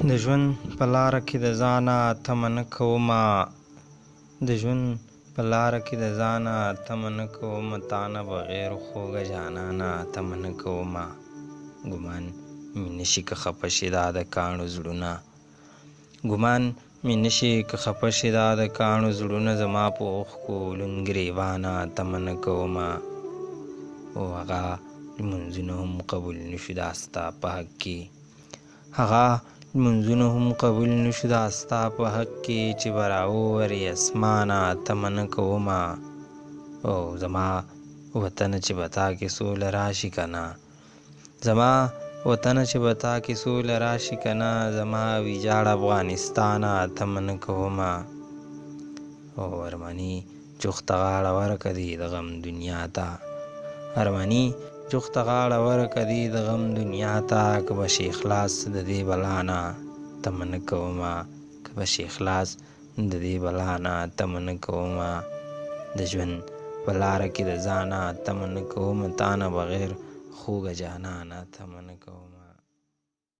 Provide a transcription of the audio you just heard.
د ژوند په لاره کې د ځانه تمه نه کومه د ژوند په لاره کې د ځانه تمه نه کومه تا نه بغیر خوږه جانانه تمه نه کومه ګمان مې نشي که خفه شي دا د کاڼو زړونه ګمان مې نشي که خفه شي دا د کاڼو زړونه زما په اوښکو لوند ګریوانه تمه نه کومه او هغه لمونځونه هم قبول نشو دا ستا په حق کې هغه لمونځونه هم قبول نشو دا ستا په حق کې چې به راوورې اسمانه تمه نه کومه او زما وطنه چې به تا کې سوله راشي که نه زما وطنه چې به تا کې سوله راشي که نه زما ویجاړ افغانستانه تمه نه کومه او ارماني چوخته غاړه ورکه دي د غم دنیا ته ارماني چوخته غاړه ورکه دي د غم دنیا ته که به شي خلاص د دې بلا نه تمه نه کومه که به شي خلاص د دې بلا نه تمه نه کومه د ژوند په لاره کې د ځانه تمه نه کومه تا نه بغیر خوږه جانانه تمه نه کومه